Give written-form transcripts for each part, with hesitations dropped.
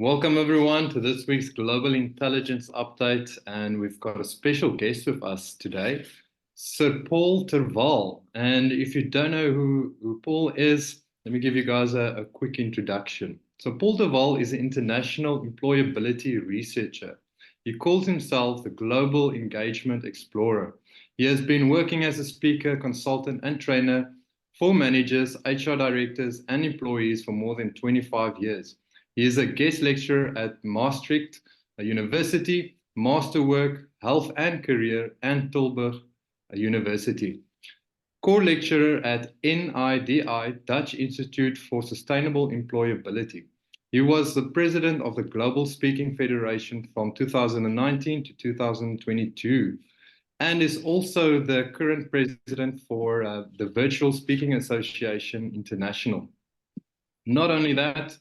Welcome everyone to this week's Global Intelligence Update, and we've got a special guest with us today, Sir Paul Terval. And if you don't know who Paul is, let me give you guys a quick introduction. So Paul Terval is an international employability researcher. He calls himself the Global Engagement Explorer. He has been working as a speaker, consultant, and trainer for managers, HR directors, and employees for more than 25 years. He is a guest lecturer at Maastricht University, Masterwork, Health and Career and Tilburg University. Core lecturer at NiDi, Dutch Institute for Sustainable Employability. He was the president of the Global Speaking Federation from 2019 to 2022, and is also the current president for the Virtual Speaking Association International. Not only that,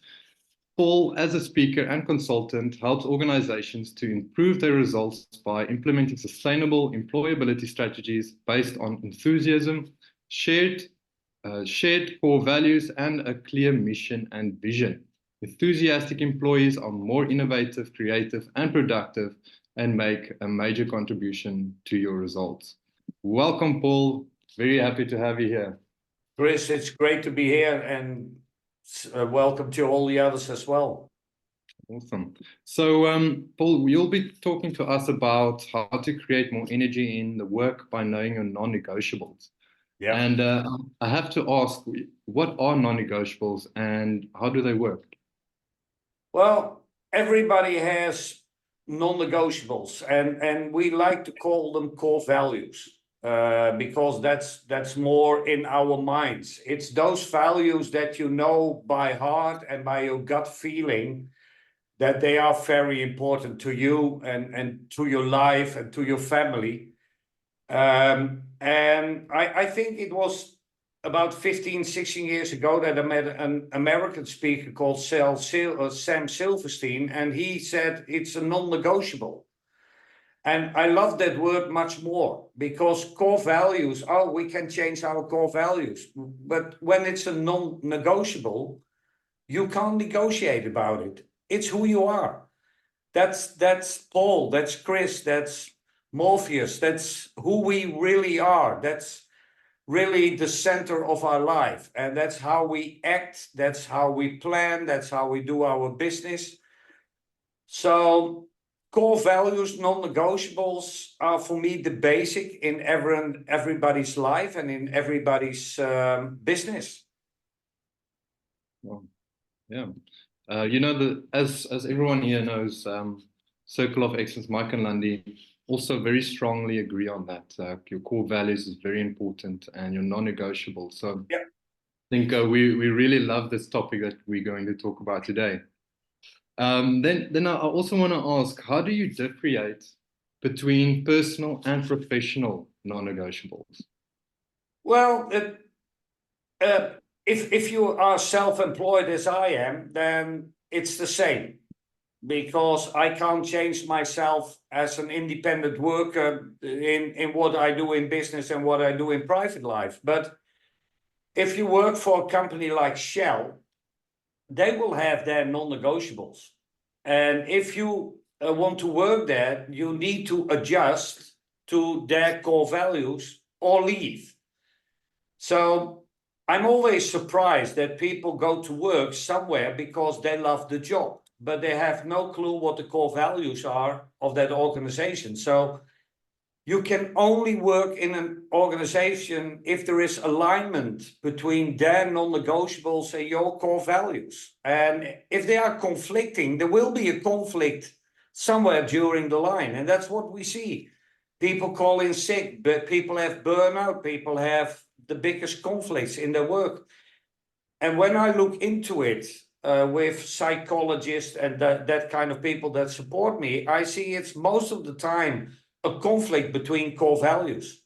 Paul, as a speaker and consultant, helps organizations to improve their results by implementing sustainable employability strategies based on enthusiasm, shared core values, and a clear mission and vision. Enthusiastic employees are more innovative, creative, and productive, and make a major contribution to your results. Welcome, Paul. Very happy to have you here. Chris, it's great to be here, and welcome to all the others as well. Awesome. So, Paul, you'll be talking to us about how to create more energy in the work by knowing your non-negotiables. Yeah. And I have to ask, what are non-negotiables and how do they work? Well, everybody has non-negotiables, and we like to call them core values. Because that's more in our minds. It's those values that you know by heart and by your gut feeling that they are very important to you and to your life and to your family. And I think it was about 15, 16 years ago that I met an American speaker called Sam Silverstein, and he said it's a non-negotiable. And I love that word much more, because core values, we can change our core values. But when it's a non-negotiable, you can't negotiate about it. It's who you are. That's Paul, that's Chris, that's Morpheus, that's who we really are. That's really the center of our life. And that's how we act, that's how we plan, that's how we do our business. So core values, non-negotiables, are for me the basic in everybody's life and in everybody's business. Well, yeah, as everyone here knows, Circle of Excellence, Mike and Lundy also very strongly agree on that. Your core values is very important and your non-negotiable. So yeah. I think we really love this topic that we're going to talk about today. Then I also want to ask, how do you differentiate between personal and professional non-negotiables? Well, if you are self-employed as I am, then it's the same, because I can't change myself as an independent worker in what I do in business and what I do in private life. But if you work for a company like Shell, they will have their non-negotiables. And if you want to work there, you need to adjust to their core values or leave. So I'm always surprised that people go to work somewhere because they love the job, but they have no clue what the core values are of that organization. So you can only work in an organization if there is alignment between their non-negotiables and your core values. And if they are conflicting, there will be a conflict somewhere during the line. And that's what we see. People call in sick, but people have burnout, people have the biggest conflicts in their work. And when I look into it with psychologists and that kind of people that support me, I see it's most of the time a conflict between core values.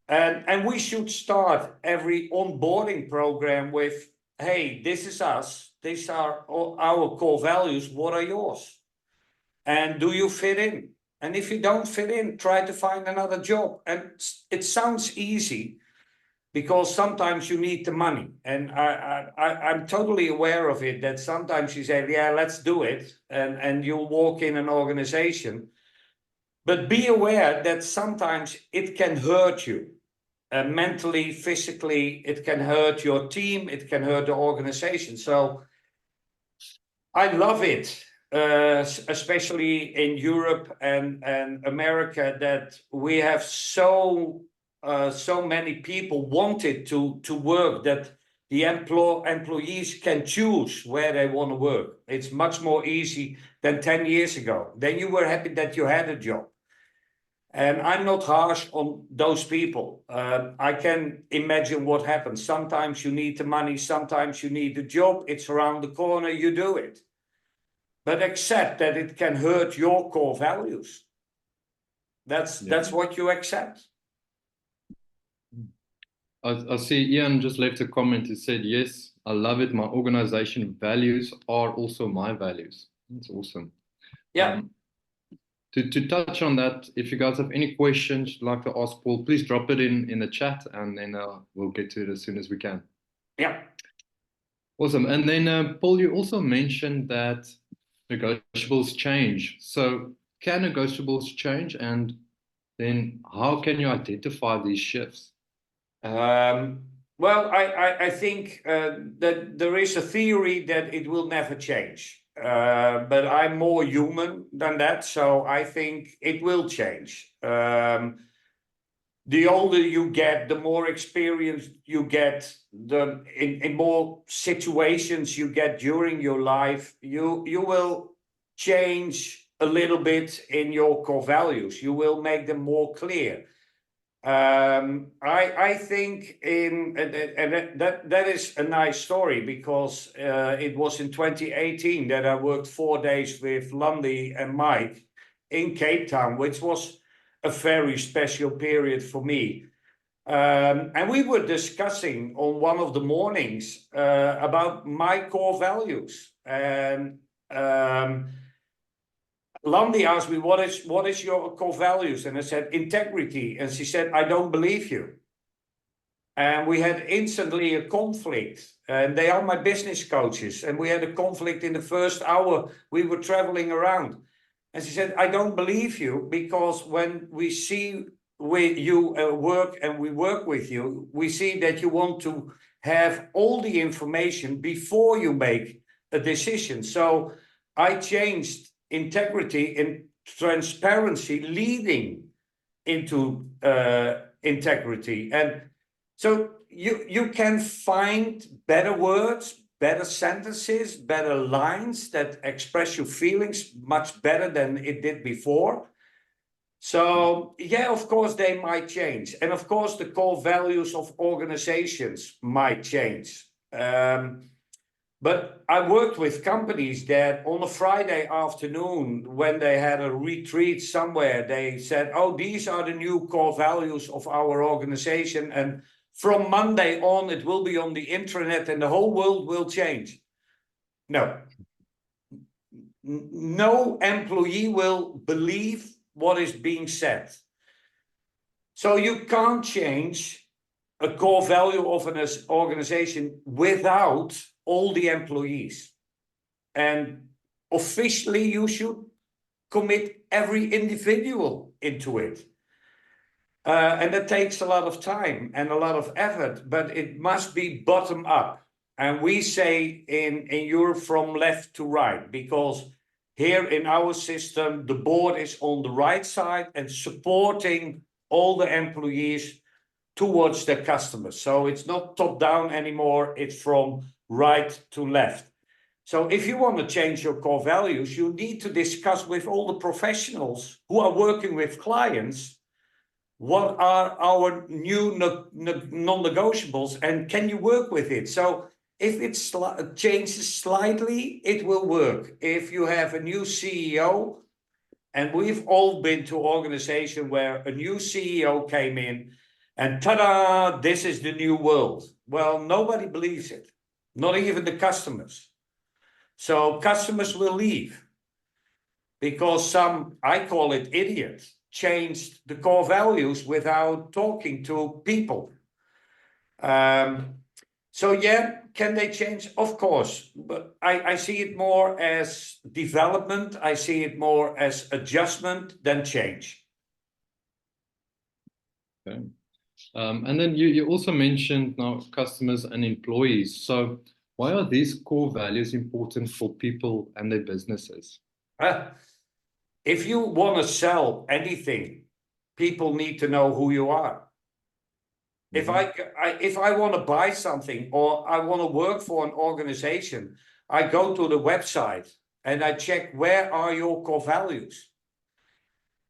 And we should start every onboarding program with, hey, this is us. These are our core values. What are yours? And do you fit in? And if you don't fit in, try to find another job. And it sounds easy, because sometimes you need the money. And I'm totally aware of it, that sometimes you say, yeah, let's do it. And you'll walk in an organization. But be aware that sometimes it can hurt you. Mentally, physically, it can hurt your team, it can hurt the organization. So I love it, especially in Europe and America, that we have so many people wanted to work, that the employees can choose where they want to work. It's much more easy than 10 years ago. Then you were happy that you had a job. And I'm not harsh on those people. I can imagine what happens. Sometimes you need the money, sometimes you need the job. It's around the corner, you do it. But accept that it can hurt your core values. That's what you accept. I see Ian just left a comment. He said, yes, I love it. My organization values are also my values. That's awesome. Yeah. To touch on that, if you guys have any questions you'd like to ask Paul, please drop it in the chat, and then we'll get to it as soon as we can. Yeah. Awesome. And then, Paul, you also mentioned that negotiables change. So can negotiables change? And then how can you identify these shifts? Well, I think that there is a theory that it will never change. But I'm more human than that, so I think it will change. The older you get, the more experience you get, in more situations you get during your life, you will change a little bit in your core values. You will make them more clear. I think that is a nice story, because it was in 2018 that I worked 4 days with Landy and Mike in Cape Town, which was a very special period for me. And we were discussing on one of the mornings about my core values. And Landy asked me, what is your core values? And I said, integrity. And she said, I don't believe you. And we had instantly a conflict. And they are my business coaches. And we had a conflict in the first hour. We were traveling around. And she said, I don't believe you, because when we see you work and we work with you, we see that you want to have all the information before you make a decision. So I changed integrity and transparency leading into integrity. And so you can find better words, better sentences, better lines that express your feelings much better than it did before. So yeah, of course they might change. And of course the core values of organizations might change. But I worked with companies that on a Friday afternoon, when they had a retreat somewhere, they said, oh, these are the new core values of our organization. And from Monday on, it will be on the intranet and the whole world will change. No. No employee will believe what is being said. So you can't change a core value of an organization without all the employees. And officially you should commit every individual into it. And that takes a lot of time and a lot of effort, but it must be bottom up. And we say in Europe from left to right, because here in our system, the board is on the right side and supporting all the employees towards their customers. So it's not top down anymore, it's from right to left. So if you want to change your core values, you need to discuss with all the professionals who are working with clients, what are our new non-negotiables and can you work with it? So if it changes slightly, it will work. If you have a new CEO, and we've all been to an organization where a new CEO came in and ta-da, this is the new world. Well, nobody believes it, not even the customers. So customers will leave because some, I call it idiots, changed the core values without talking to people. So yeah, can they change? Of course, but I see it more as development. I see it more as adjustment than change. Okay. And then you also mentioned now customers and employees. So why are these core values important for people and their businesses? If you want to sell anything, people need to know who you are. If I want to buy something or I want to work for an organization, I go to the website and I check where are your core values.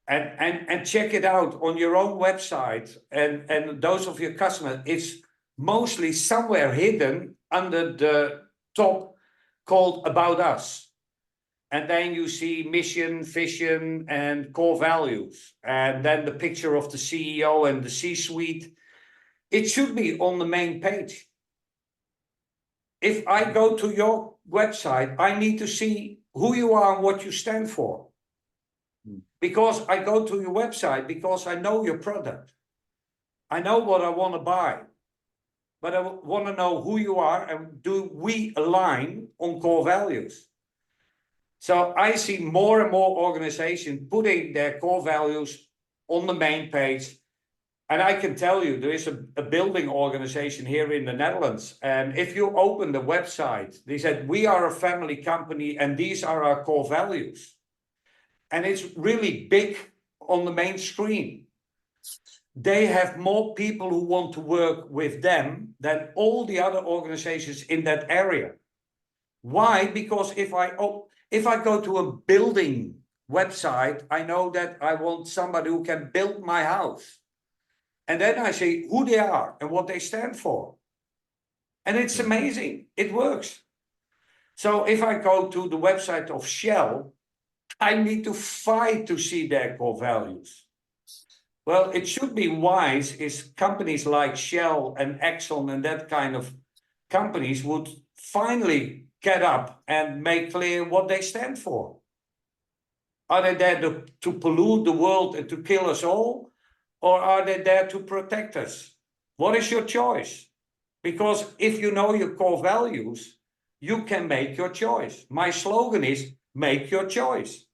And check it out on your own website and those of your customers. It's mostly somewhere hidden under the top called About Us. And then you see mission, vision, and core values. And then the picture of the CEO and the C-suite. It should be on the main page. If I go to your website, I need to see who you are and what you stand for. Because I go to your website because I know your product. I know what I want to buy. But I want to know who you are and do we align on core values? So I see more and more organizations putting their core values on the main page. And I can tell you, there is a building organization here in the Netherlands. And if you open the website, they said, we are a family company and these are our core values. And it's really big on the main screen. They have more people who want to work with them than all the other organizations in that area. Why? Because if I go to a building website, I know that I want somebody who can build my house. And then I see who they are and what they stand for. And it's amazing. It works. So if I go to the website of Shell, I need to fight to see their core values. Well, it should be wise if companies like Shell and Exxon and that kind of companies would finally get up and make clear what they stand for. Are they there to pollute the world and to kill us all? Or are they there to protect us? What is your choice? Because if you know your core values, you can make your choice. My slogan is make your choice.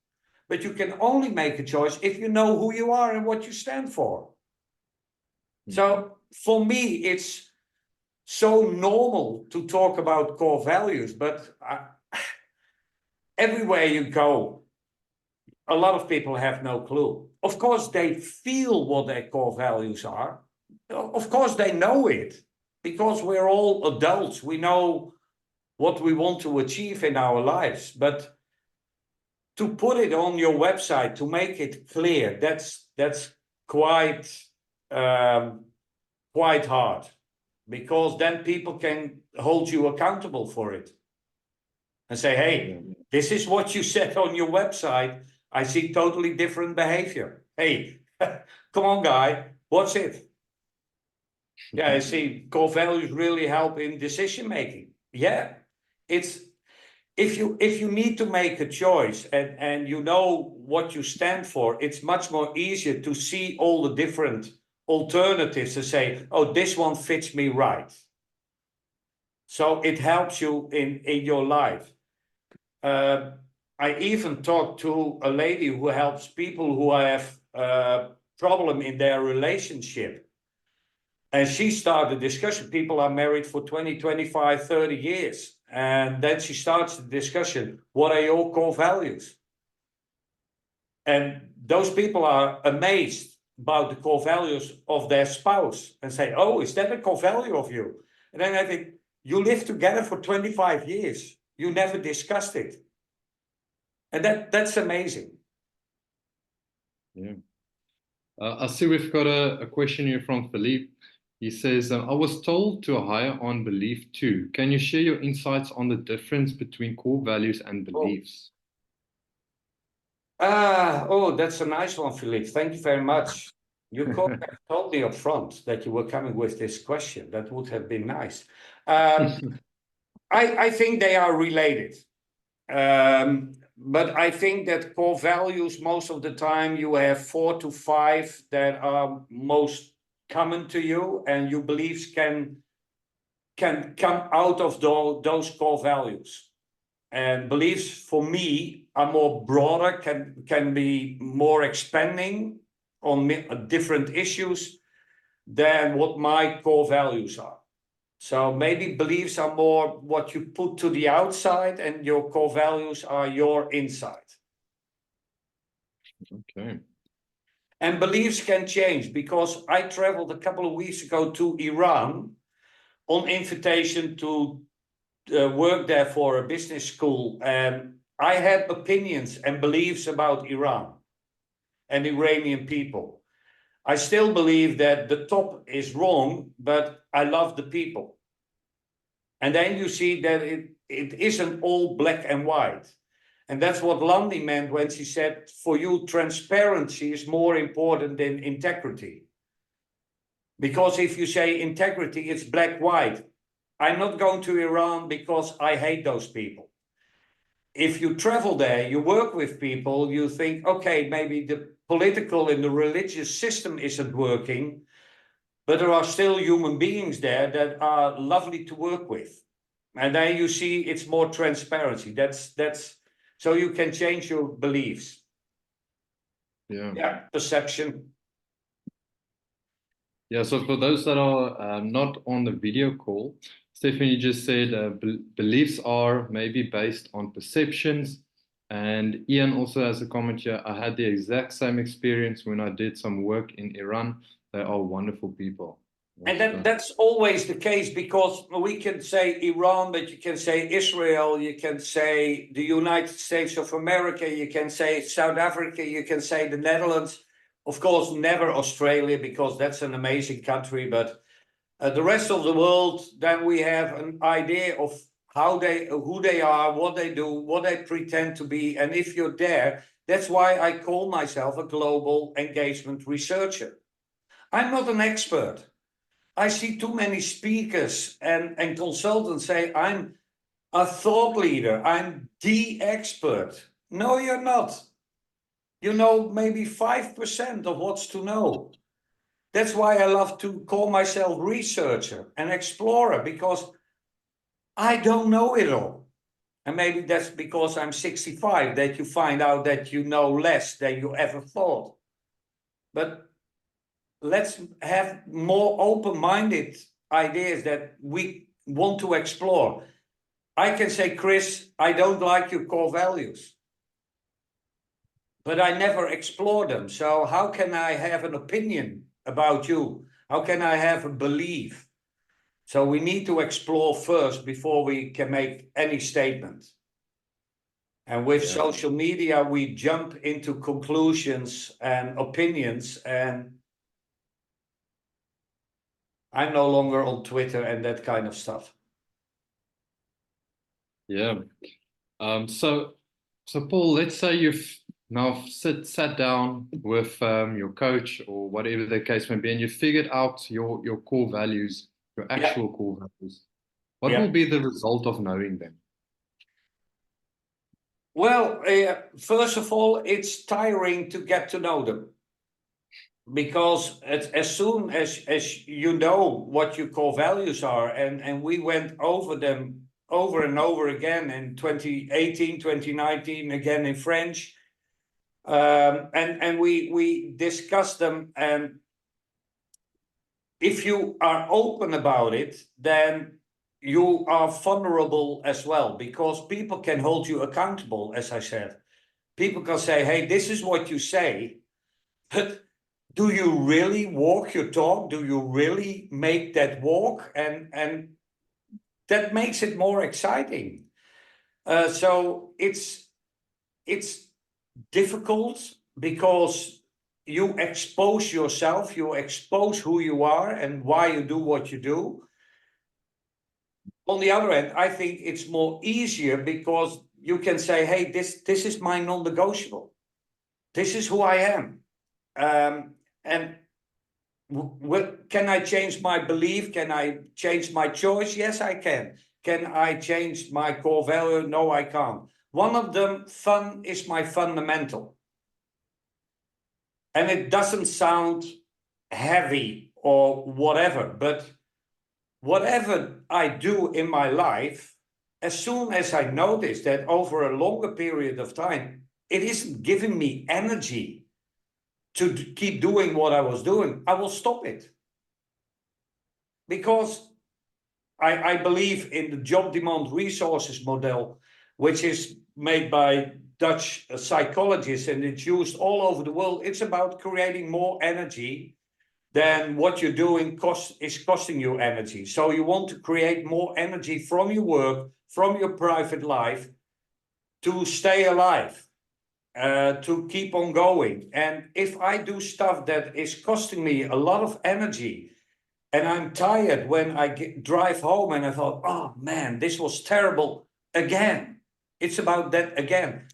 But you can only make a choice if you know who you are and what you stand for. So for me, it's so normal to talk about core values, but everywhere you go, a lot of people have no clue. Of course, they feel what their core values are. Of course, they know it because we're all adults. We know what we want to achieve in our lives. But to put it on your website, to make it clear, that's quite hard. Because then people can hold you accountable for it. And say, hey, this is what you said on your website. I see totally different behavior. Hey, come on, guy, what's it? Yeah, I see core values really help in decision making. Yeah, it's if you need to make a choice and you know what you stand for, it's much more easier to see all the different alternatives to say, oh, this one fits me right. So it helps you in your life. I even talked to a lady who helps people who have a problem in their relationship. And she started a discussion. People are married for 20, 25, 30 years. And then she starts the discussion. What are your core values? And those people are amazed about the core values of their spouse and say, oh, is that a core value of you? And then I think, you lived together for 25 years. You never discussed it. And that's amazing. Yeah. I see we've got a question here from Philippe. He says, I was told to hire on belief too. Can you share your insights on the difference between core values and beliefs? That's a nice one, Philippe. Thank you very much. You could have told me up front that you were coming with this question. That would have been nice. I think they are related. But I think that core values, most of the time, you have 4 to 5 that are most common to you, and your beliefs can come out of those core values. And beliefs for me are more broader, can be more expanding on different issues than what my core values are. So maybe beliefs are more what you put to the outside, and your core values are your inside. Okay. And beliefs can change, because I traveled a couple of weeks ago to Iran on invitation to work there for a business school. And I had opinions and beliefs about Iran and Iranian people. I still believe that the top is wrong, but I love the people. And then you see that it isn't all black and white. And that's what Landy meant when she said, for you, transparency is more important than integrity. Because if you say integrity, it's black-white. I'm not going to Iran because I hate those people. If you travel there, you work with people, you think, okay, maybe the political and the religious system isn't working, but there are still human beings there that are lovely to work with. And then you see it's more transparency. That's so you can change your beliefs. Yeah, perception. Yeah, so for those that are not on the video call, Stephanie just said beliefs are maybe based on perceptions. And Ian also has a comment here. I had the exact same experience when I did some work in Iran. They are wonderful people. And that's always the case, because we can say Iran, but you can say Israel, you can say the United States of America, you can say South Africa, you can say the Netherlands. Of course, never Australia, because that's an amazing country, but the rest of the world, then we have an idea of who they are, what they do, what they pretend to be. And if you're there, that's why I call myself a global engagement researcher. I'm not an expert. I see too many speakers and consultants say, I'm a thought leader, I'm the expert. No, you're not. You know maybe 5% of what's to know. That's why I love to call myself researcher and explorer, because I don't know it all. And maybe that's because I'm 65 that you find out that you know less than you ever thought. But let's have more open-minded ideas that we want to explore. I can say, Chris, I don't like your core values, but I never explore them. So how can I have an opinion about you? How can I have a belief? So we need to explore first before we can make any statement. And with social media, we jump into conclusions and opinions, and I'm no longer on Twitter and that kind of stuff. Yeah. So Paul, let's say you've now sat down with your coach or whatever the case may be, and you figured out your core values, your actual core values. What will be the result of knowing them? Well, first of all, it's tiring to get to know them. Because as soon as you know what your core values are, and we went over them over and over again in 2018, 2019, again in French, and we discussed them. And if you are open about it, then you are vulnerable as well, because people can hold you accountable, as I said. People can say, hey, this is what you say, but do you really walk your talk? Do you really make that walk? And that makes it more exciting. So it's difficult, because you expose yourself, you expose who you are and why you do what you do. On the other hand, I think it's more easier, because you can say, hey, this is my non-negotiable. This is who I am. And can I change my belief? Can I change my choice? Yes, I can. Can I change my core value? No, I can't. One of them, fun, is my fundamental. And it doesn't sound heavy or whatever. But whatever I do in my life, as soon as I notice that over a longer period of time, it isn't giving me energy to keep doing what I was doing, I will stop it. Because I believe in the job demand resources model, which is made by Dutch psychologists, and it's used all over the world. It's about creating more energy than what you're doing is costing you energy. So you want to create more energy from your work, from your private life, to stay alive, to keep on going. And if I do stuff that is costing me a lot of energy, and I'm tired when I drive home and I thought, oh man, this was terrible again. It's about that again.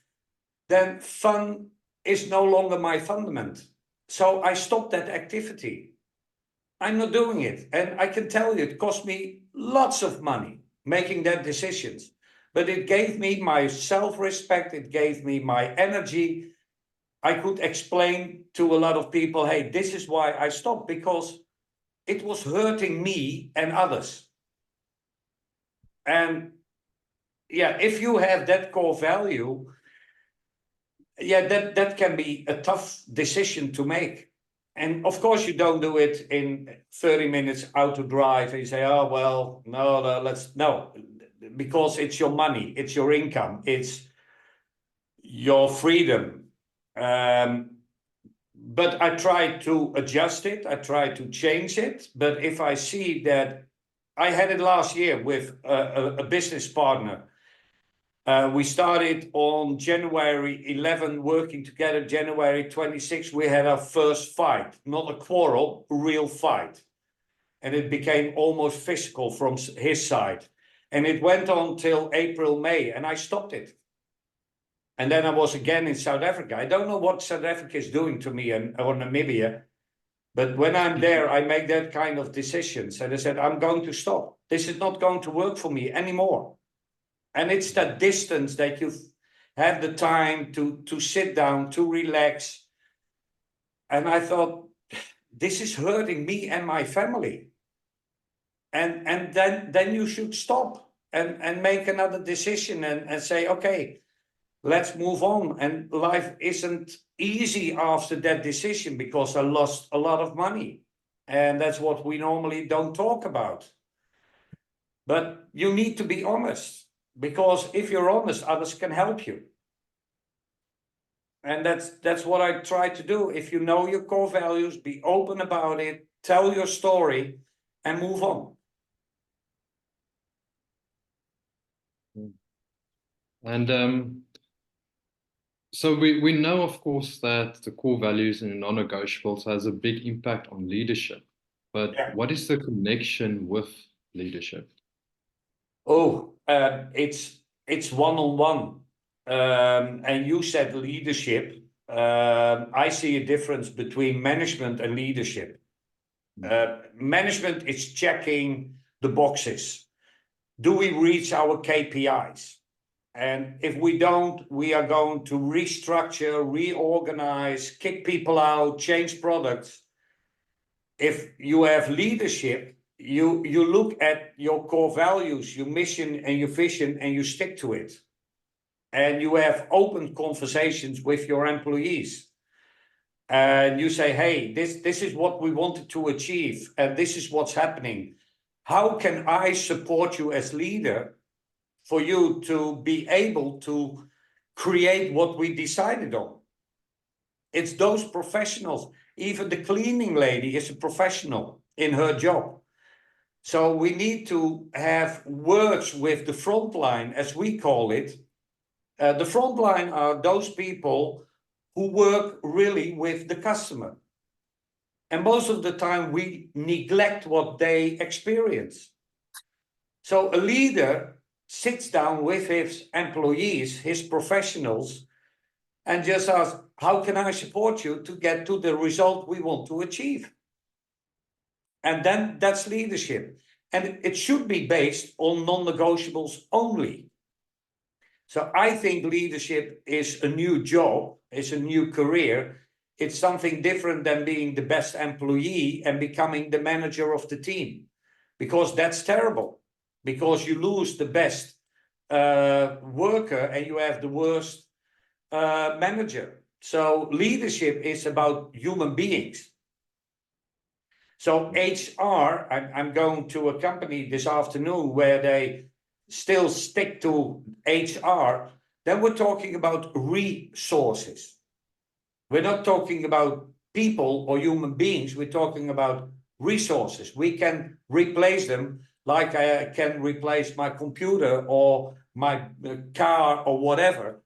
Then fun is no longer my fundament. So I stopped that activity. I'm not doing it. And I can tell you, it cost me lots of money making that decisions. But it gave me my self-respect. It gave me my energy. I could explain to a lot of people, hey, this is why I stopped, because it was hurting me and others. And yeah, if you have that core value, yeah, that can be a tough decision to make. And of course, you don't do it in 30 minutes out to drive and you say, oh, well, no, because it's your money, it's your income, it's your freedom. But I try to adjust it, I try to change it. But if I see that, I had it last year with a business partner. We started on January 11, working together. January 26, we had our first fight, not a quarrel, a real fight. And it became almost physical from his side. And it went on till April, May, and I stopped it. And then I was again in South Africa. I don't know what South Africa is doing to me or Namibia, but when I'm there, I make that kind of decisions. And I said, I'm going to stop. This is not going to work for me anymore. And it's that distance that you have the time to sit down, to relax. And I thought, this is hurting me and my family. And then you should stop and make another decision and say, okay, let's move on. And life isn't easy after that decision, because I lost a lot of money. And that's what we normally don't talk about. But you need to be honest, because if you're honest, others can help you. And that's what I try to do. If you know your core values, be open about it, tell your story, and move on. And so we know, of course, that the core values and non-negotiables has a big impact on leadership. But what is the connection with leadership? Oh, it's one-on-one. And you said leadership. I see a difference between management and leadership. Management is checking the boxes. Do we reach our KPIs? And if we don't, we are going to restructure, reorganize, kick people out, change products. If you have leadership, you look at your core values, your mission and your vision, and you stick to it. And you have open conversations with your employees. And you say, hey, this is what we wanted to achieve, and this is what's happening. How can I support you as leader for you to be able to create what we decided on? It's those professionals. Even the cleaning lady is a professional in her job. So we need to have words with the front line, as we call it. The front line are those people who work really with the customer. And most of the time we neglect what they experience. So a leader sits down with his employees, his professionals, and just asks, how can I support you to get to the result we want to achieve? And then that's leadership. And it should be based on non-negotiables only. So I think leadership is a new job, is a new career. it's something different than being the best employee and becoming the manager of the team, because that's terrible, because you lose the best worker and you have the worst manager. So leadership is about human beings. So HR, I'm going to a company this afternoon where they still stick to HR. Then we're talking about resources. We're not talking about people or human beings. We're talking about resources. We can replace them like I can replace my computer or my car or whatever.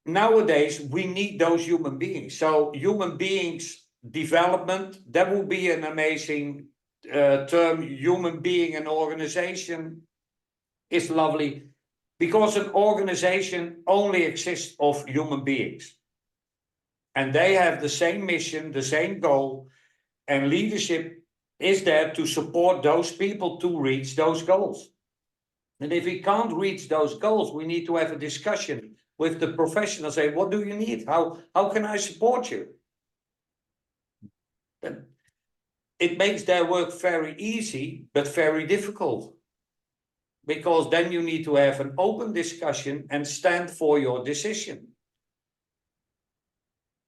Nowadays, we need those human beings. So human beings development, that would be an amazing term. Human being and organization is lovely, because an organization only exists of human beings. And they have the same mission, the same goal, and leadership is there to support those people to reach those goals. And if we can't reach those goals, we need to have a discussion with the professionals. Say, what do you need? How can I support you? It makes their work very easy, but very difficult. Because then you need to have an open discussion and stand for your decision.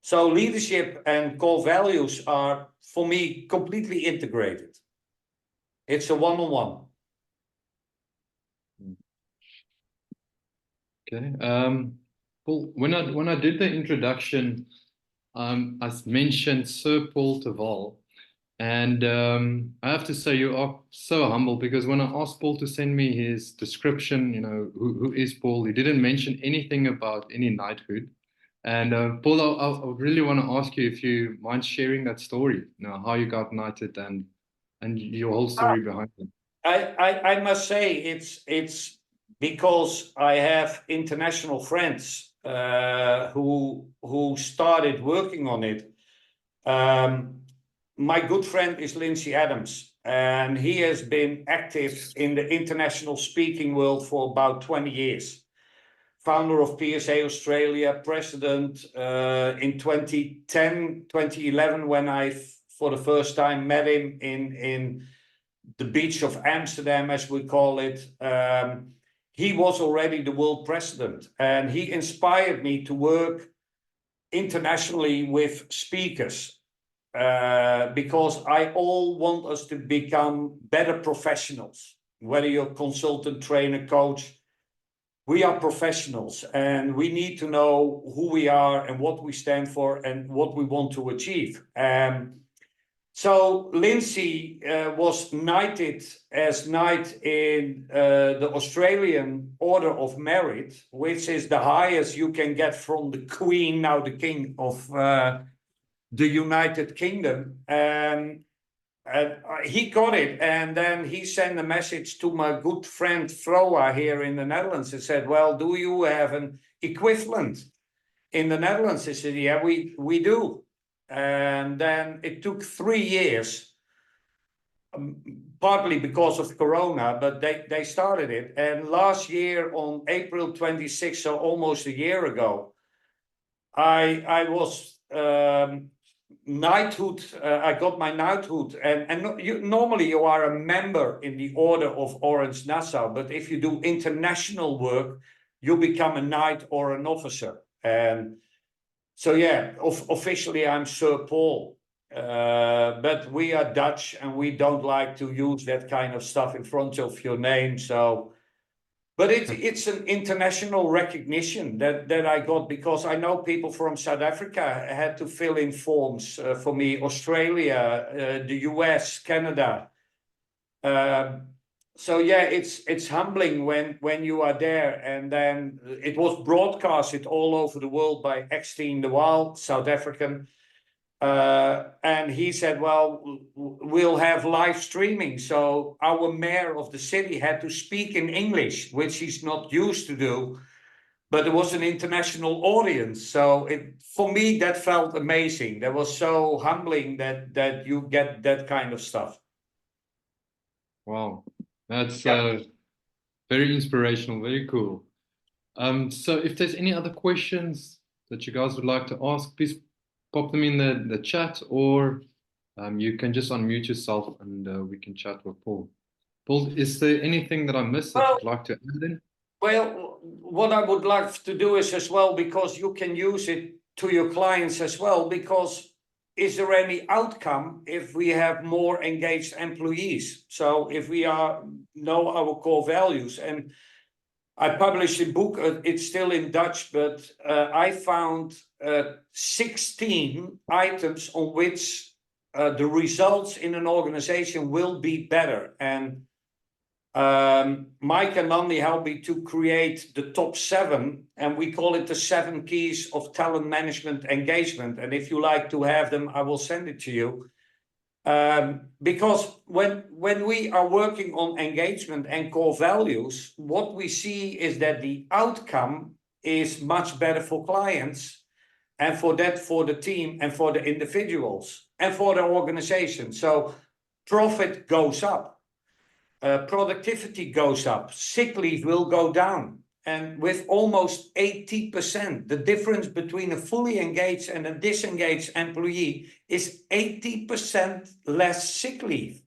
So leadership and core values are, for me, completely integrated. It's a one-on-one. Okay. Paul, when I did the introduction, I mentioned Sir Paul Terval, and I have to say you are so humble, because when I asked Paul to send me his description, you know, who is Paul, he didn't mention anything about any knighthood. And Paul, I really want to ask you if you mind sharing that story, you know, how you got knighted and your whole story behind it. I must say it's because I have international friends who started working on it. My good friend is Lindsay Adams, and he has been active in the international speaking world for about 20 years. Founder of PSA Australia, president in 2010, 2011, when I for the first time met him in the beach of Amsterdam, as we call it. He was already the world president, and he inspired me to work internationally with speakers, because I all want us to become better professionals, whether you're consultant, trainer, coach. We are professionals, and we need to know who we are and what we stand for and what we want to achieve. So Lindsay was knighted as knight in the Australian Order of Merit, which is the highest you can get from the Queen, now the King of the United Kingdom. And he got it, and then he sent a message to my good friend Froa here in the Netherlands and said, well, do you have an equivalent in the Netherlands? I said, yeah, we do. And then it took 3 years, partly because of Corona, but they started it. And last year on April 26th, so almost a year ago, I was knighthood. I got my knighthood, and normally you are a member in the Order of Orange Nassau, but if you do international work, you become a knight or an officer. And so yeah, officially I'm Sir Paul, but we are Dutch and we don't like to use that kind of stuff in front of your name. So, but it's an international recognition that I got, because I know people from South Africa had to fill in forms for me, Australia, the US, Canada. So yeah, it's humbling when you are there. And then it was broadcasted all over the world by Exteen de Waal, South African. And he said, well, we'll have live streaming. So our mayor of the city had to speak in English, which he's not used to do. But it was an international audience. So for me, that felt amazing. That was so humbling that you get that kind of stuff. Wow, that's very inspirational, very cool. So if there's any other questions that you guys would like to ask, please pop them in the chat, or you can just unmute yourself and we can chat with Paul. Paul, is there anything that I missed that you'd like to add in? Well, what I would like to do is as well, because you can use it to your clients as well, because is there any outcome if we have more engaged employees? So if we know our core values, and I published a book, it's still in Dutch, but I found 16 items on which the results in an organization will be better. And Mike and Nandi helped me to create the top 7, and we call it the 7 keys of talent management engagement. And if you like to have them, I will send it to you. Because when we are working on engagement and core values, what we see is that the outcome is much better for clients, and for the team, and for the individuals, and for the organization. So profit goes up. Productivity goes up, sick leave will go down, and with almost 80%, the difference between a fully engaged and a disengaged employee is 80% less sick leave,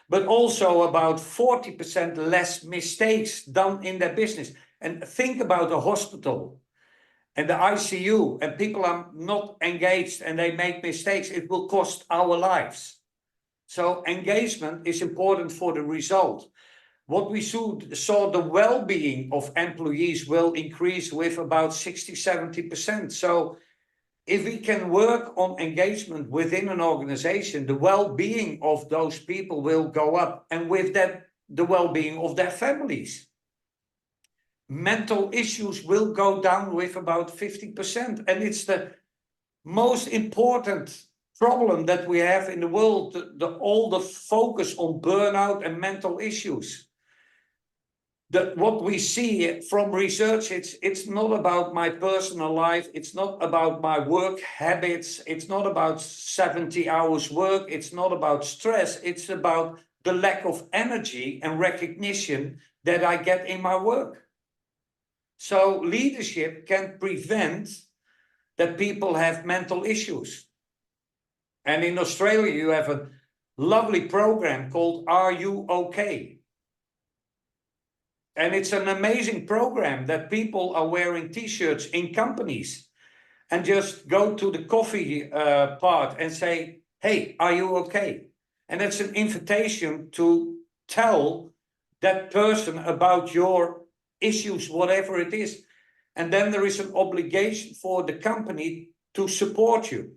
but also about 40% less mistakes done in their business. And think about a hospital and the ICU, and people are not engaged and they make mistakes, it will cost our lives. So engagement is important for the result. What we saw, the well-being of employees will increase with about 60–70%. So if we can work on engagement within an organization, the well-being of those people will go up, and with that, the well-being of their families. Mental issues will go down with about 50%, and it's the most important problem that we have in the world, all the focus on burnout and mental issues. What we see from research, it's not about my personal life, it's not about my work habits, it's not about 70 hours work, it's not about stress, it's about the lack of energy and recognition that I get in my work. So leadership can prevent that people have mental issues. And in Australia, you have a lovely program called Are You OK? And it's an amazing program that people are wearing t-shirts in companies and just go to the coffee part and say, hey, are you okay? And it's an invitation to tell that person about your issues, whatever it is. And then there is an obligation for the company to support you.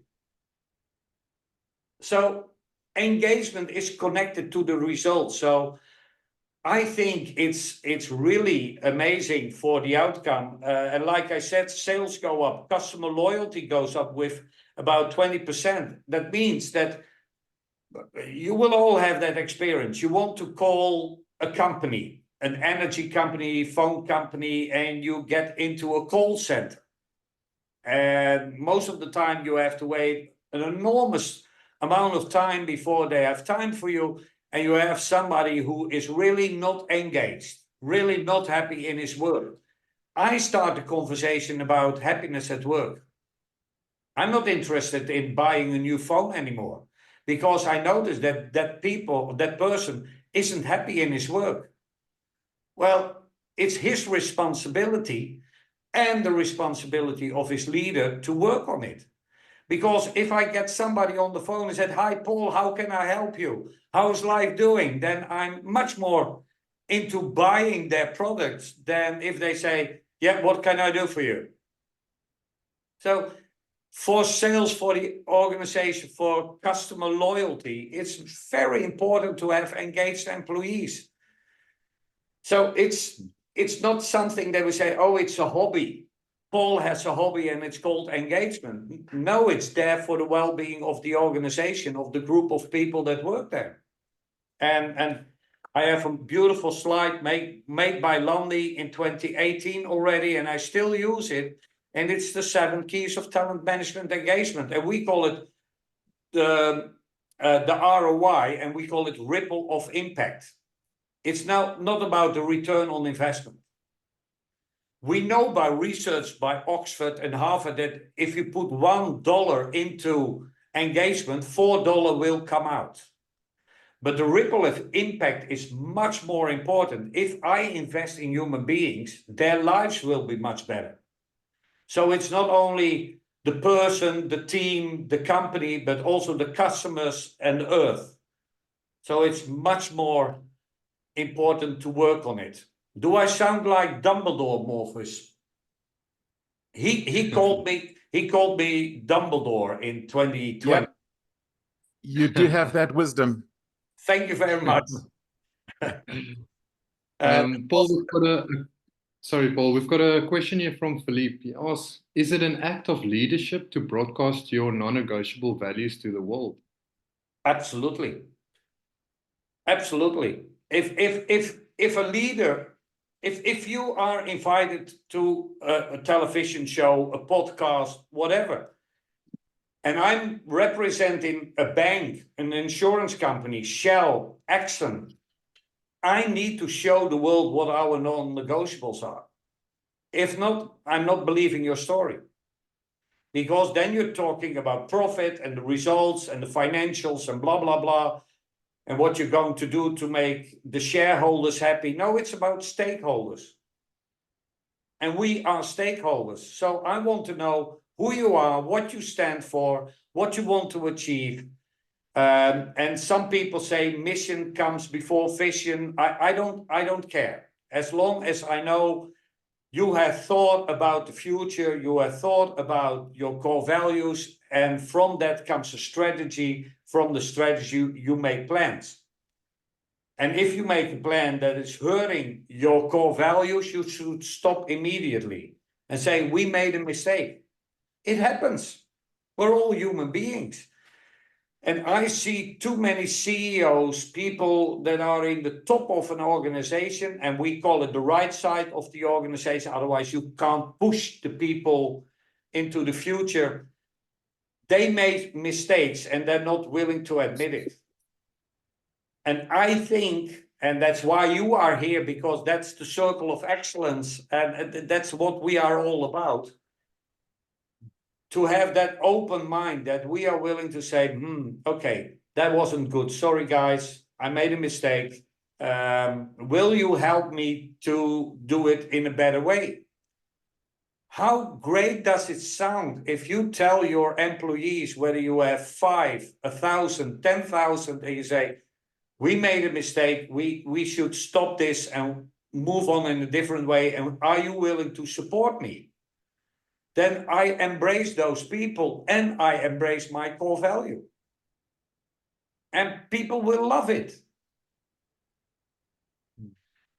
So engagement is connected to the results. So I think it's really amazing for the outcome. And like I said, sales go up, customer loyalty goes up with about 20%. That means that you will all have that experience. You want to call a company, an energy company, phone company, and you get into a call center. And most of the time you have to wait an enormous amount of time before they have time for you, and you have somebody who is really not engaged, really not happy in his work. I start a conversation about happiness at work. I'm not interested in buying a new phone anymore, because I notice that that person isn't happy in his work. Well, it's his responsibility and the responsibility of his leader to work on it. Because if I get somebody on the phone and said, hi, Paul, how can I help you? How's life doing? Then I'm much more into buying their products than if they say, yeah, what can I do for you? So for sales, for the organization, for customer loyalty, it's very important to have engaged employees. So it's not something that we say, oh, it's a hobby. Paul has a hobby and it's called engagement. No, it's there for the well-being of the organization, of the group of people that work there. And I have a beautiful slide made by Landy in 2018 already, and I still use it. And it's the 7 keys of talent management engagement. And we call it the ROI, and we call it ripple of impact. It's now not about the return on investment. We know by research by Oxford and Harvard that if you put $1 into engagement, $4 will come out. But the ripple of impact is much more important. If I invest in human beings, their lives will be much better. So it's not only the person, the team, the company, but also the customers and the earth. So it's much more important to work on it. Do I sound like Dumbledore, Morpheus? He called me Dumbledore in 2020. Yep. You do have that wisdom. Thank you very much. Paul, we've got a question here from Philippe. He asks, is it an act of leadership to broadcast your non-negotiable values to the world? Absolutely. Absolutely. If a leader, if you are invited to a television show, a podcast, whatever, and I'm representing a bank, an insurance company, Shell, Exxon, I need to show the world what our non-negotiables are. If not, I'm not believing your story. Because then you're talking about profit and the results and the financials and blah, blah, blah, and what you're going to do to make the shareholders happy. No, it's about stakeholders. And we are stakeholders. So I want to know who you are, what you stand for, what you want to achieve. And some people say mission comes before vision. I don't care. As long as I know you have thought about the future, you have thought about your core values, and from that comes a strategy. From the strategy, you make plans. And if you make a plan that is hurting your core values, you should stop immediately and say, we made a mistake. It happens. We're all human beings. And I see too many CEOs, people that are in the top of an organization, and we call it the right side of the organization. Otherwise, you can't push the people into the future. They make mistakes and they're not willing to admit it. And I think, and that's why you are here, because that's the circle of excellence, and that's what we are all about. To have that open mind that we are willing to say, okay, that wasn't good. Sorry, guys, I made a mistake. Will you help me to do it in a better way? How great does it sound if you tell your employees, whether you have 5, 1,000, 10,000, and you say, we made a mistake, we should stop this and move on in a different way, and are you willing to support me? Then I embrace those people and I embrace my core value. And people will love it.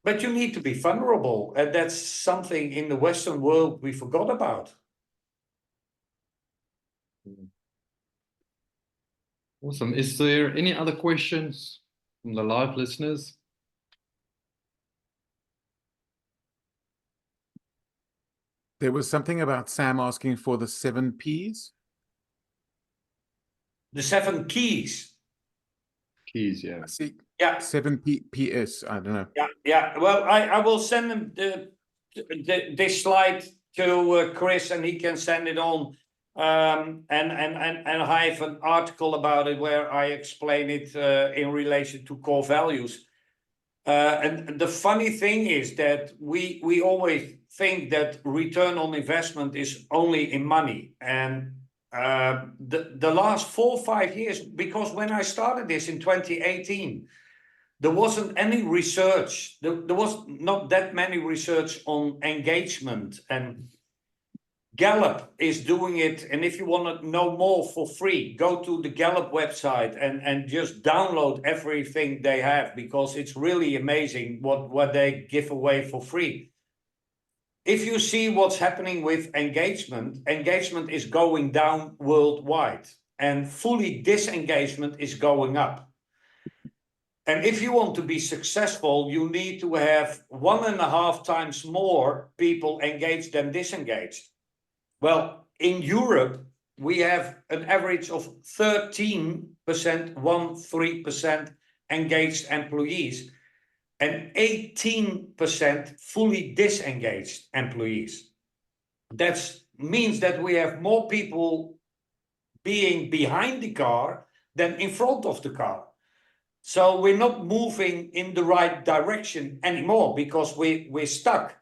But you need to be vulnerable, and that's something in the Western world we forgot about. Awesome. Is there any other questions from the live listeners? There was something about Sam asking for the 7 Ps. The 7 keys. Keys, yeah. I see. Yeah. 7 PS. I don't know. Yeah. Well, I will send him this slide to Chris, and he can send it on. And I have an article about it where I explain it in relation to core values. And the funny thing is that we always think that return on investment is only in money. And the last 4 or 5 years, because when I started this in 2018, there wasn't any research. There was not that many research on engagement, and Gallup is doing it. And if you want to know more for free, go to the Gallup website and just download everything they have, because it's really amazing what they give away for free. If you see what's happening with engagement is going down worldwide, and fully disengagement is going up. And if you want to be successful, you need to have 1.5 times more people engaged than disengaged. Well, in Europe, we have an average of 13%, 13% engaged employees. and 18% fully disengaged employees. That means that we have more people being behind the car than in front of the car. So we're not moving in the right direction anymore because we're stuck.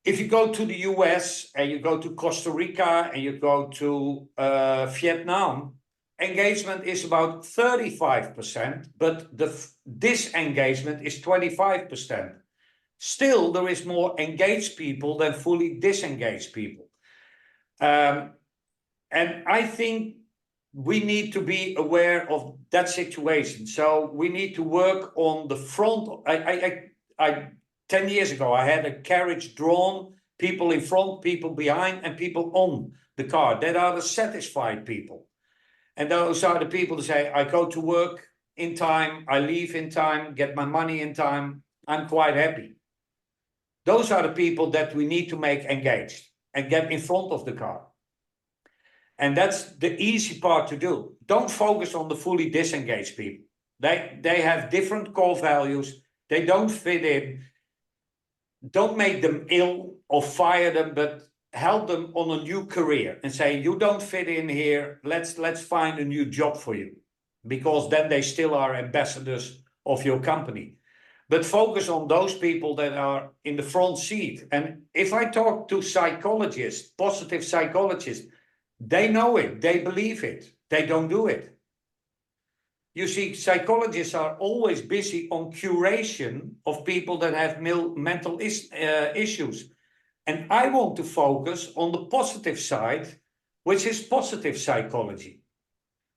If you go to the US and you go to Costa Rica and you go to Vietnam, engagement is about 35%, but the disengagement is 25%. Still, there is more engaged people than fully disengaged people. And I think we need to be aware of that situation. So we need to work on the front. 10 years ago, I had a carriage drawn, people in front, people behind, and people on the car. That are the satisfied people. And those are the people that say, I go to work in time, I leave in time, get my money in time, I'm quite happy. Those are the people that we need to make engaged and get in front of the car. And that's the easy part to do. Don't focus on the fully disengaged people. They have different core values. They don't fit in. Don't make them ill or fire them, but help them on a new career and say, you don't fit in here. Let's find a new job for you, because then they still are ambassadors of your company. But focus on those people that are in the front seat. And if I talk to psychologists, positive psychologists, they know it, they believe it, they don't do it. You see, psychologists are always busy on curation of people that have mental issues. And I want to focus on the positive side, which is positive psychology,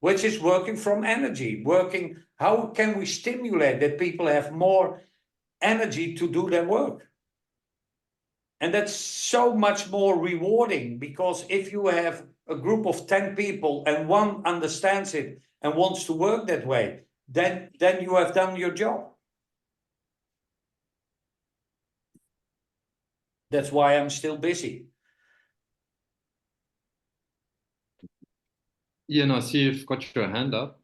which is working from energy, working, how can we stimulate that people have more energy to do their work? And that's so much more rewarding, because if you have a group of 10 people and one understands it and wants to work that way, then you have done your job. That's why I'm still busy. Ian, I see you've got your hand up.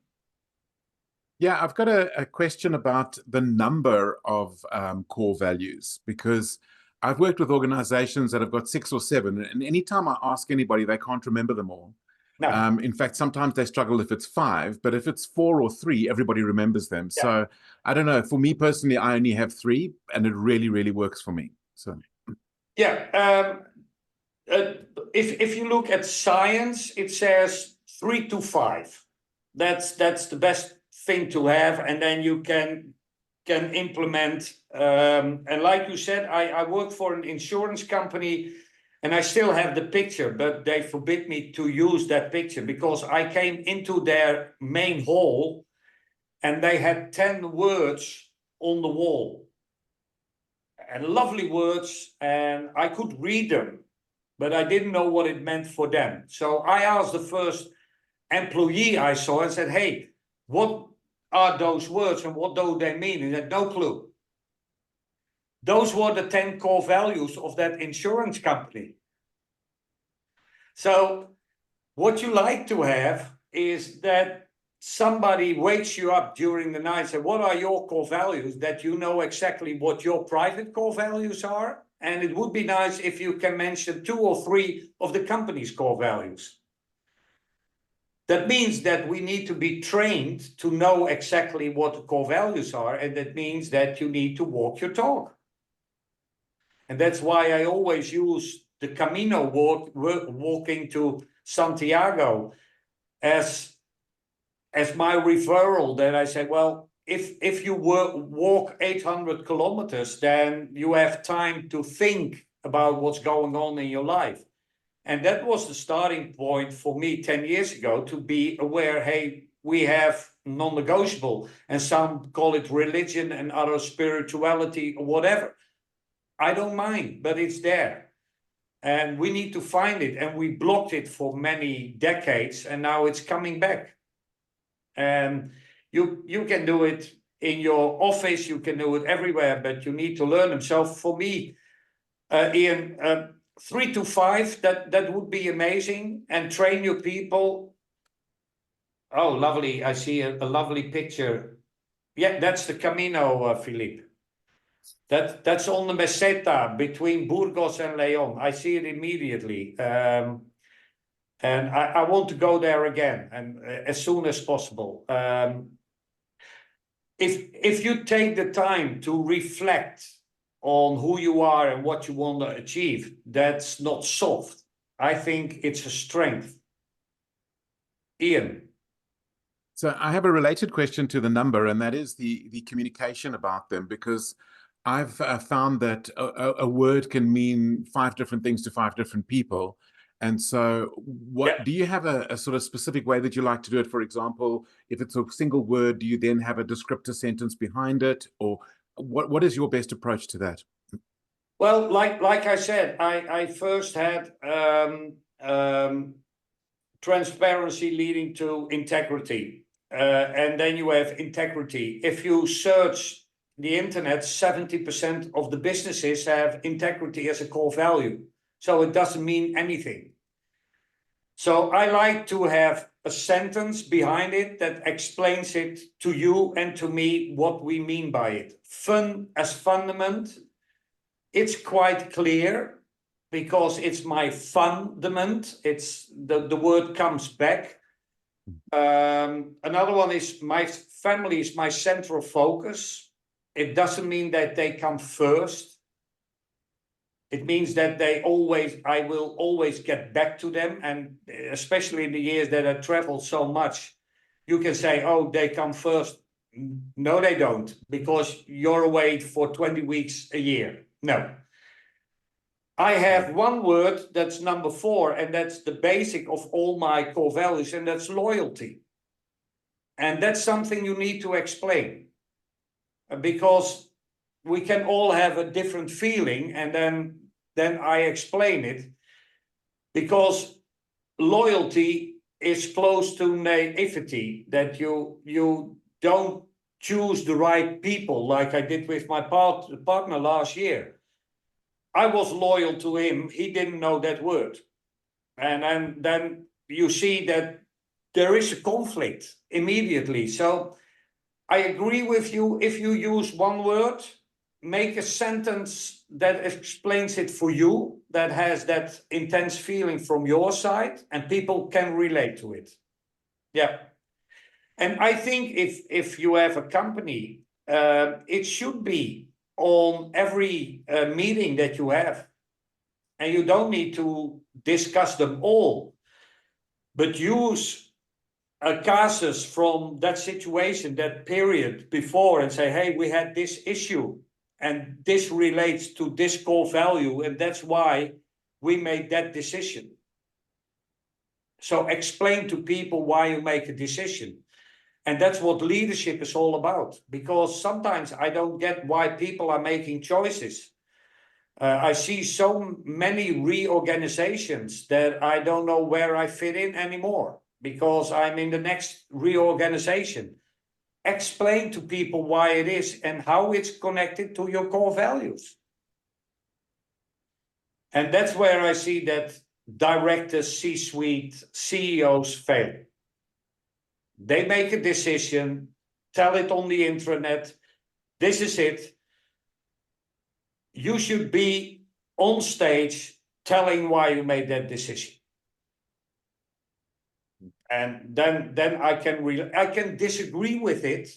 Yeah, I've got a question about the number of core values, because I've worked with organizations that have got 6 or 7, and anytime I ask anybody, they can't remember them all. No. In fact, sometimes they struggle if it's 5, but if it's 4 or 3, everybody remembers them. Yeah. So I don't know. For me personally, I only have 3, and it really, really works for me. So yeah, if you look at science, it says 3 to 5. That's the best thing to have, and then you can implement. And like you said, I work for an insurance company, and I still have the picture, but they forbid me to use that picture because I came into their main hall and they had 10 words on the wall, and lovely words, and I could read them, but I didn't know what it meant for them. So I asked the first employee I saw and said, hey, what are those words and what do they mean? And he had no clue. Those were the 10 core values of that insurance company. So what you like to have is that somebody wakes you up during the night and says, what are your core values? That you know exactly what your private core values are. And it would be nice if you can mention 2 or 3 of the company's core values. That means that we need to be trained to know exactly what the core values are. And that means that you need to walk your talk. And that's why I always use the Camino walking to Santiago as my referral. That I say, well, if you walk 800 kilometers, then you have time to think about what's going on in your life. And that was the starting point for me 10 years ago, to be aware, hey, we have non-negotiable, and some call it religion and other spirituality or whatever. I don't mind, but it's there. And we need to find it. And we blocked it for many decades, and now it's coming back. And you can do it in your office, you can do it everywhere, but you need to learn them. So for me, Ian, 3 to 5, that would be amazing. And train your people. Oh, lovely. I see a lovely picture. Yeah, that's the Camino, Philippe. That's on the Meseta between Burgos and Leon. I see it immediately. And I want to go there again, and as soon as possible. If you take the time to reflect on who you are and what you want to achieve, that's not soft. I think it's a strength. Ian. So I have a related question to the number, and that is the communication about them, because I've found that a word can mean 5 different things to 5 different people. And so do you have a sort of specific way that you like to do it? For example, if it's a single word, do you then have a descriptor sentence behind it? Or what is your best approach to that? Well, like I said, I first had transparency leading to integrity. And then you have integrity. If you search the internet, 70% of the businesses have integrity as a core value. So it doesn't mean anything. So I like to have a sentence behind it that explains it to you and to me what we mean by it. Fun as fundament, it's quite clear because it's my fundament. It's the word comes back. Another one is my family is my central focus. It doesn't mean that they come first. It means that I will always get back to them. And especially in the years that I traveled so much, you can say, oh, they come first. No, they don't, because you're away for 20 weeks a year. No. I have one word that's number 4, and that's the basic of all my core values, and that's loyalty. And that's something you need to explain, because we can all have a different feeling, and then I explain it, because loyalty is close to naivety, that you don't choose the right people, like I did with my partner last year. I was loyal to him. He didn't know that word. And then you see that there is a conflict immediately. So I agree with you. If you use one word, make a sentence that explains it for you, that has that intense feeling from your side, and people can relate to it. Yeah. And I think if you have a company, it should be on every meeting that you have. And you don't need to discuss them all, but use a casus from that situation, that period before, and say, hey, we had this issue, and this relates to this core value, and that's why we made that decision. So explain to people why you make a decision. And that's what leadership is all about, because sometimes I don't get why people are making choices. I see so many reorganizations that I don't know where I fit in anymore, because I'm in the next reorganization. Explain to people why it is and how it's connected to your core values. And that's where I see that directors, C-suite, CEOs fail. They make a decision, tell it on the intranet. This is it. You should be on stage telling why you made that decision. And then I can disagree with it,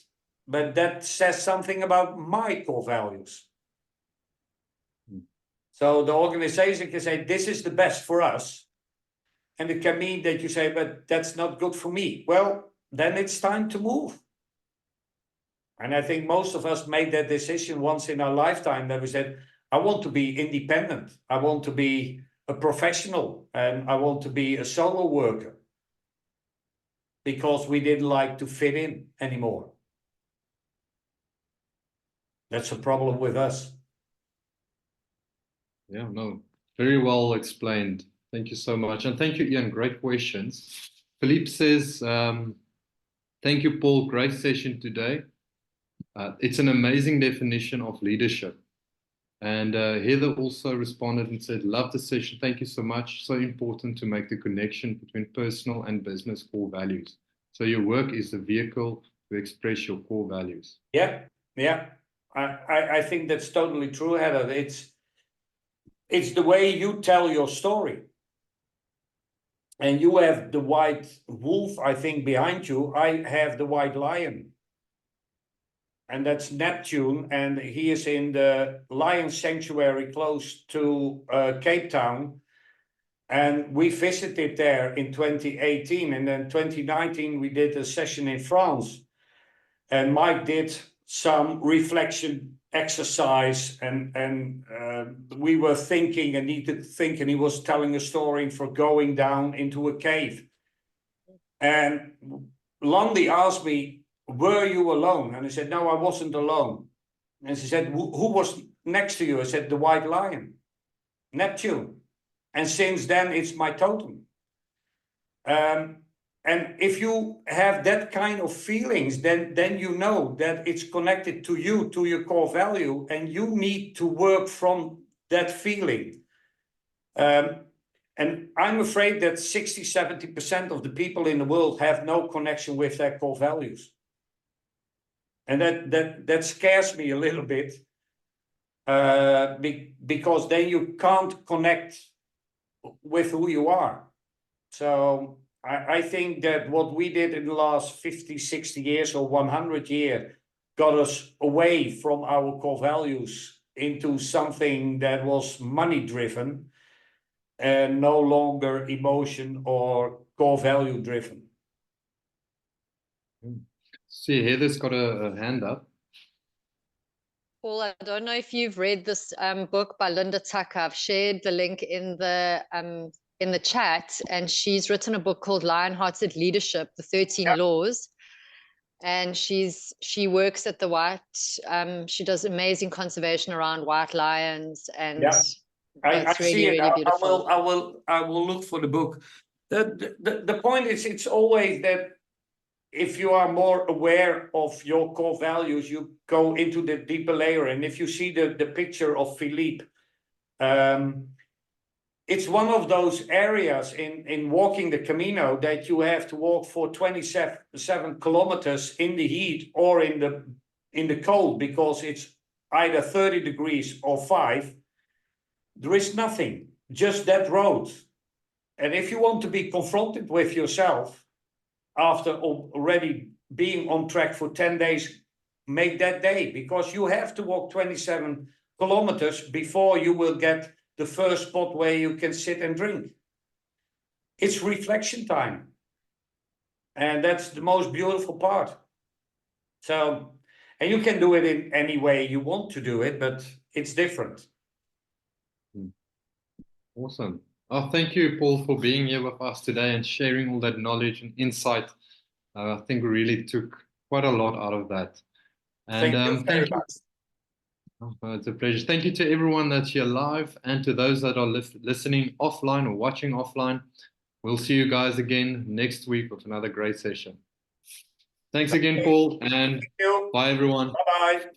but that says something about my core values. So the organization can say, this is the best for us. And it can mean that you say, but that's not good for me. Well, then it's time to move. And I think most of us made that decision once in our lifetime, that we said, I want to be independent. I want to be a professional, and I want to be a solo worker, because we didn't like to fit in anymore. That's a problem with us. Yeah, no, very well explained. Thank you so much. And thank you, Ian. Great questions. Philippe says, thank you, Paul. Great session today. It's an amazing definition of leadership. And Heather also responded and said, love the session. Thank you so much. So important to make the connection between personal and business core values. So your work is the vehicle to express your core values. Yeah, I think that's totally true, Heather. It's the way you tell your story. And you have the white wolf, I think, behind you. I have the white lion. And that's Neptune, and he is in the lion sanctuary close to Cape Town. And we visited there in 2018, and then 2019 we did a session in France. And Mike did some reflection exercise, and we were thinking and needed to think, and he was telling a story for going down into a cave. And Landy asked me, were you alone? And I said, no, I wasn't alone. And she said, who was next to you? I said, the white lion, Neptune. And since then, it's my totem. And if you have that kind of feelings, then you know that it's connected to you, to your core value, and you need to work from that feeling. And I'm afraid that 60–70% of the people in the world have no connection with their core values. And that scares me a little bit, because then you can't connect with who you are. So I think that what we did in the last 50, 60 years or 100 years got us away from our core values into something that was money driven and no longer emotion or core value driven. See, Heather's got a hand up. Paul, I don't know if you've read this book by Linda Tucker. I've shared the link in the chat, and she's written a book called Lion-Hearted Leadership: The 13 Laws. And she works at the white. She does amazing conservation around white lions, and I see it. really beautiful. I will look for the book. The point is, it's always that if you are more aware of your core values, you go into the deeper layer. And if you see the picture of Philippe, it's one of those areas in walking the Camino that you have to walk for 27 kilometers in the heat or in the cold, because it's either 30 degrees or 5. There is nothing, just that road. And if you want to be confronted with yourself after already being on track for 10 days, make that day, because you have to walk 27 kilometers before you will get the first spot where you can sit and drink. It's reflection time. And that's the most beautiful part. So, and you can do it in any way you want to do it, but it's different. Awesome. Oh, thank you, Paul, for being here with us today and sharing all that knowledge and insight. I think we really took quite a lot out of that. And thank you very much. Oh, it's a pleasure. Thank you to everyone that's here live, and to those that are listening offline or watching offline. We'll see you guys again next week with another great session. Thanks again, Paul, and bye, everyone. Bye-bye.